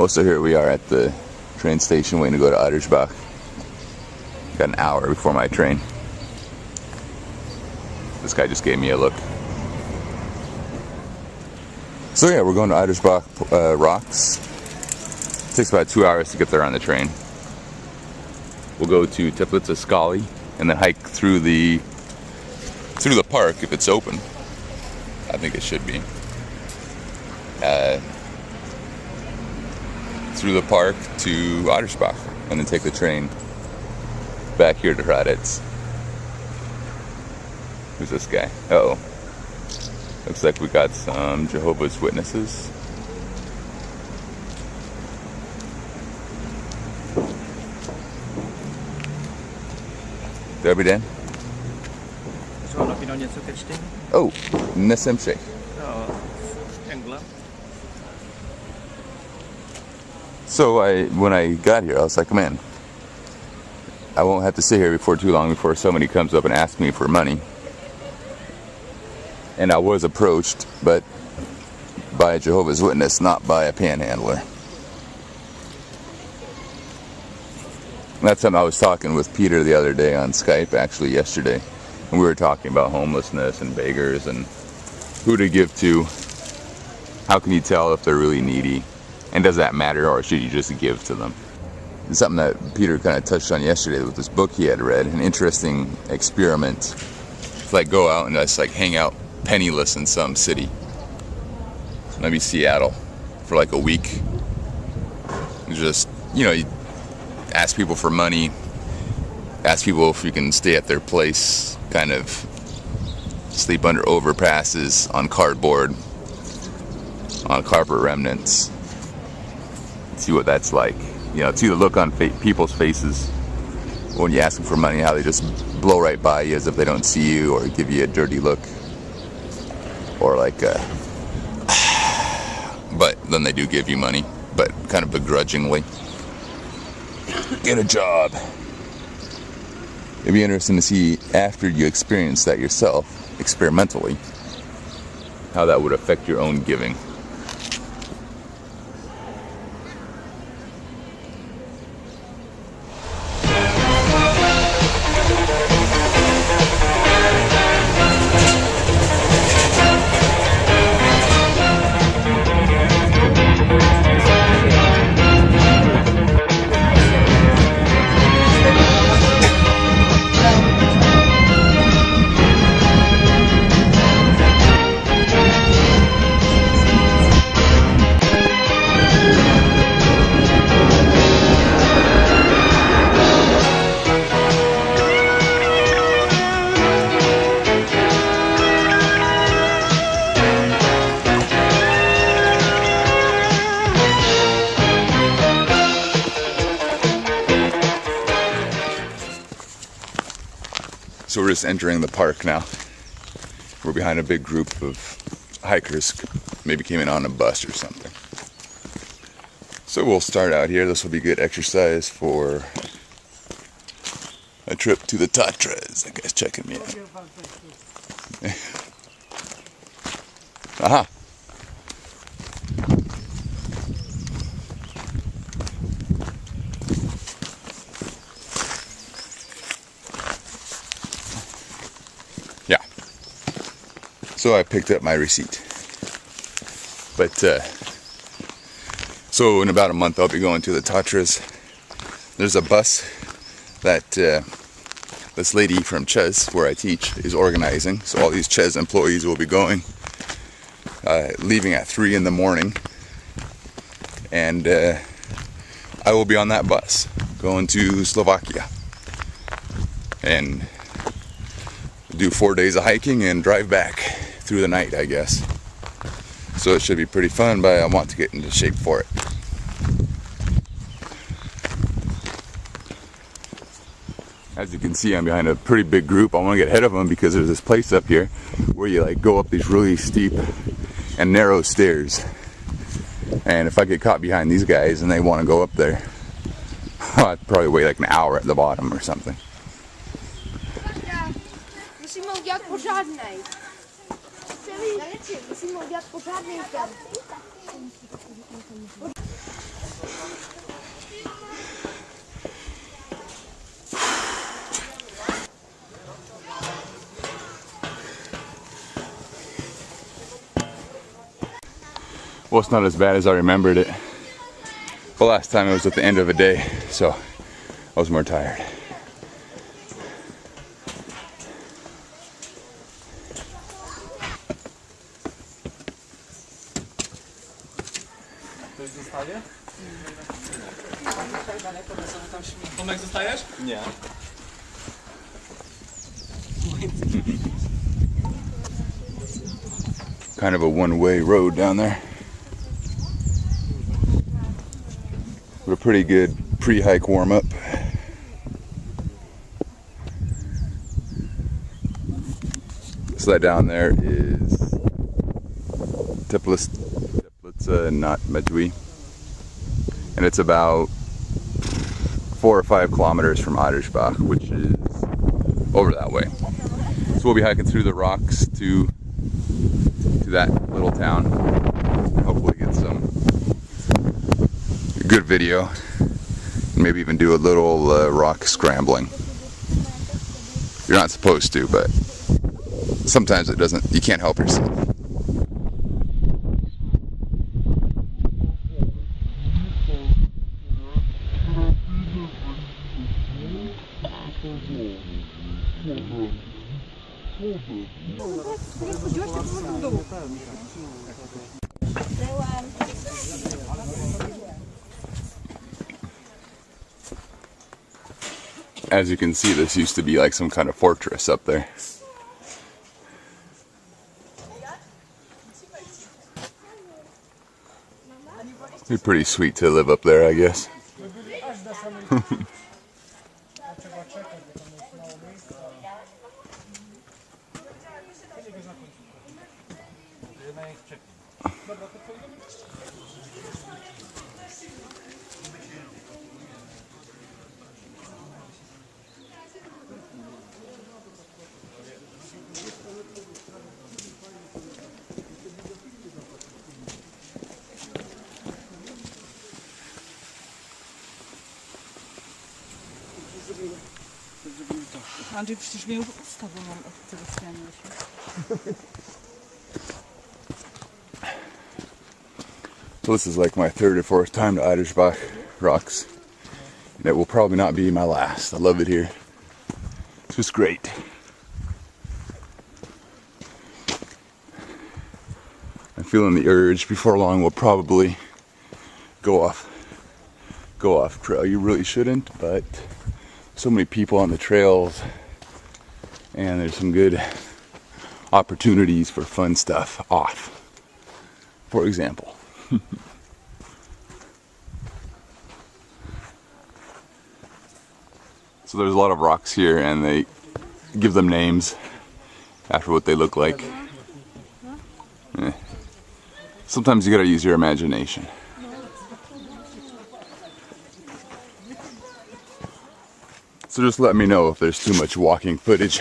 Oh, so here we are at the train station waiting to go to Adrspach. Got an hour before my train. This guy just gave me a look. So yeah, we're going to Adrspach Rochs. It takes about 2 hours to get there on the train. We'll go to Teplice Skaly and then hike through the park if it's open. I think it should be. Through the park to Adrspach and then take the train back here to Hradec. Who's this guy? Uh-oh. Looks like we got some Jehovah's Witnesses. Dobrý den. Oh, nesem všech. So when I got here, I was like, man, I won't have to sit here before too long before somebody comes up and asks me for money. And I was approached, but by a Jehovah's Witness, not by a panhandler. And that's something I was talking with Peter the other day on Skype, actually yesterday. And we were talking about homelessness and beggars and who to give to. How can you tell if they're really needy? And does that matter, or should you just give to them? It's something that Peter kind of touched on yesterday with this book he had read. An interesting experiment. Like go out and just like hang out penniless in some city. Maybe Seattle for like a week. And just, you know, you ask people for money. Ask people if you can stay at their place. Kind of sleep under overpasses, on cardboard, on carpet remnants. See what that's like. You know, see the look on people's faces when you ask them for money, how they just blow right by you as if they don't see you, or give you a dirty look, or like but then they do give you money, but kind of begrudgingly. Get a job. It'd be interesting to see, after you experience that yourself, experimentally, how that would affect your own giving. So we're just entering the park now. We're behind a big group of hikers, maybe came in on a bus or something. So we'll start out here. This will be good exercise for a trip to the Tatras. That guy's checking me out. Aha! Yeah. So I picked up my receipt. But, so in about a month I'll be going to the Tatras. There's a bus that this lady from Czech, where I teach, is organizing. So all these Czech employees will be going, leaving at 3 in the morning. And I will be on that bus, going to Slovakia. And do 4 days of hiking and drive back through the night, I guess. So it should be pretty fun, but I want to get into shape for it. As you can see, I'm behind a pretty big group. I want to get ahead of them because there's this place up here where you like go up these really steep and narrow stairs. And if I get caught behind these guys and they want to go up there, I'd probably wait like an hour at the bottom or something. Well, it's not as bad as I remembered it. The last time it was at the end of a day, so I was more tired. Tomek, zostajesz? Nie. Kind of a one-way road down there. But a pretty good pre-hike warm-up. So that down there is Teplice not Medjugorje, and it's about 4 or 5 kilometers from Adrspach, which is over that way. So we'll be hiking through the rocks to that little town. Hopefully get some good video, and maybe even do a little rock scrambling. You're not supposed to, but sometimes it doesn't. You can't help yourself. As you can see, this used to be like some kind of fortress up there. It'd be pretty sweet to live up there, I guess. Andrzej przecież miał ustawę nam od tego stania się. So this is like my 3rd or 4th time to Adrspach Rochs, and it will probably not be my last. I love it here. It's just great. I'm feeling the urge. Before long, we'll probably go off trail. You really shouldn't, but so many people on the trails, and there's some good opportunities for fun stuff off. For example, so there's a lot of rocks here, and they give them names after what they look like. Sometimes you gotta use your imagination. So just let me know if there's too much walking footage.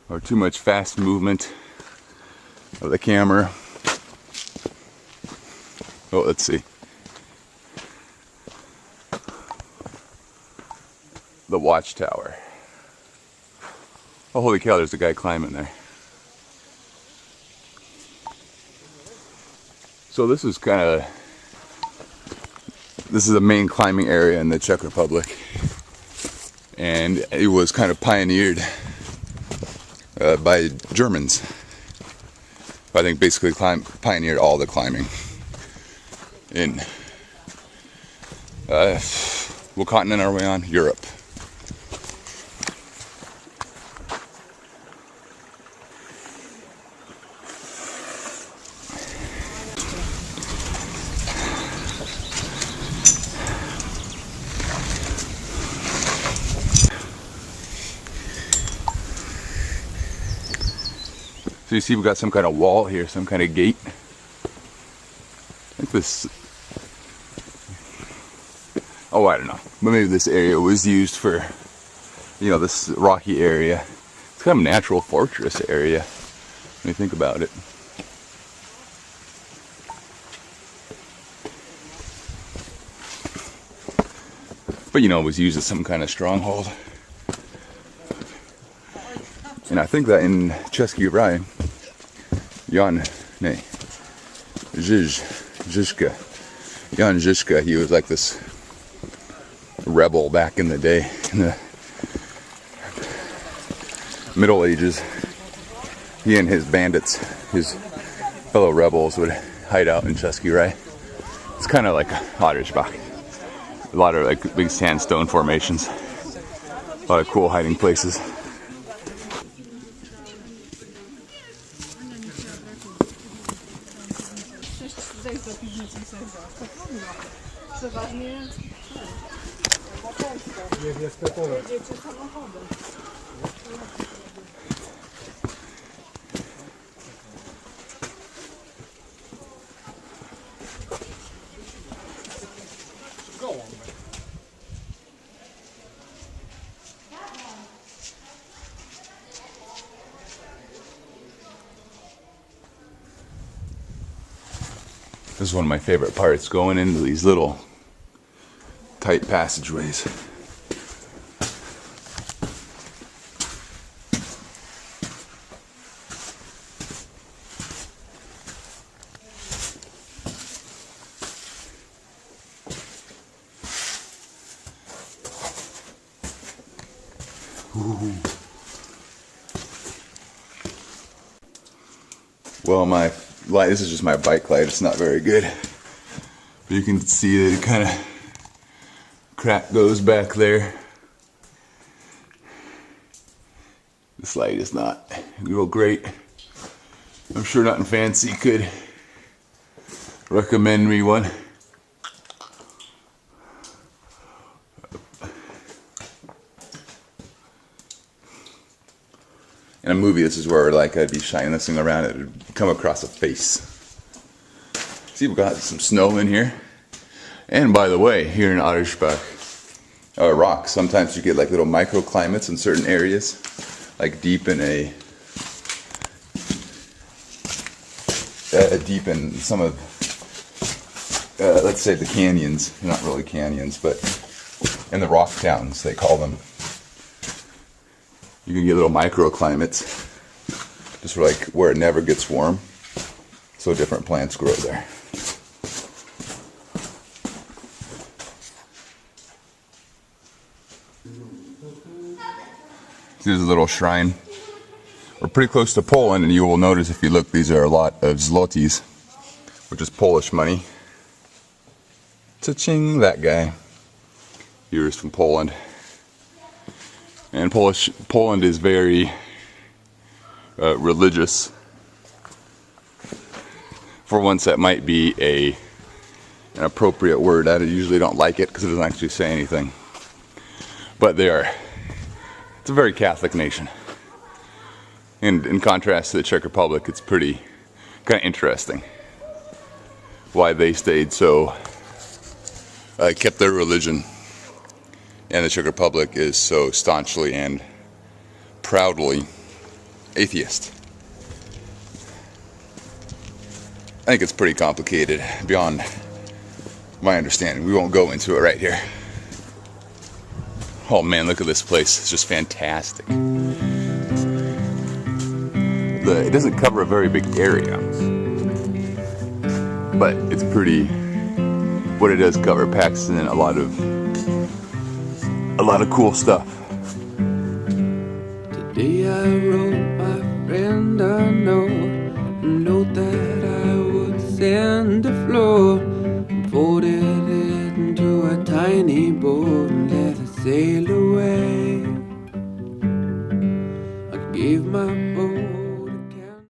Or too much fast movement of the camera. Oh, let's see. The watchtower. Oh, holy cow, there's a guy climbing there. So this is a main climbing area in the Czech Republic, and it was kind of pioneered by Germans. I think basically pioneered all the climbing in what continent are we on? Europe. So you see we've got some kind of wall here, some kind of gate. think this, oh, I don't know, but maybe this area was used for, you know, this rocky area. It's kind of a natural fortress area when you think about it. But you know, it was used as some kind of stronghold. And I think that in Czech Republic, Jan Žižka, he was like this rebel back in the day, in the Middle Ages. He and his bandits, his fellow rebels, would hide out in Czech Republic. It's kind of like Adrspach. A lot of like big sandstone formations. A lot of cool hiding places. This is one of my favorite parts, going into these little tight passageways. Ooh. Well, my light, this is just my bike light, it's not very good. But you can see that it kind of crack goes back there. This light is not real great. I'm sure nothing fancy could recommend me one. In a movie, this is where like I'd be shining this thing around, it would come across a face. See, we've got some snow in here. And by the way, here in Adrspach Rochs, sometimes you get like little microclimates in certain areas, like deep in some of, let's say the canyons, not really canyons, but in the rock towns, they call them. You can get little microclimates, just like where it never gets warm, so different plants grow there. Here's a little shrine. We're pretty close to Poland, and you will notice if you look, these are a lot of zlotys, which is Polish money. Cha-ching, that guy. Here is from Poland. And Poland is very religious. For once, that might be an appropriate word. I usually don't like it because it doesn't actually say anything. But it's a very Catholic nation. And in contrast to the Czech Republic, it's pretty kind of interesting why they stayed so, kept their religion. And the Czech Republic is so staunchly and proudly atheist. I think it's pretty complicated beyond my understanding. We won't go into it right here. Oh man, look at this place. It's just fantastic. It doesn't cover a very big area, but it's pretty, what it does cover packs in a lot of cool stuff. Today I wrote my friend a note that I would send to Flo, folded it into a tiny boat and let it sail away.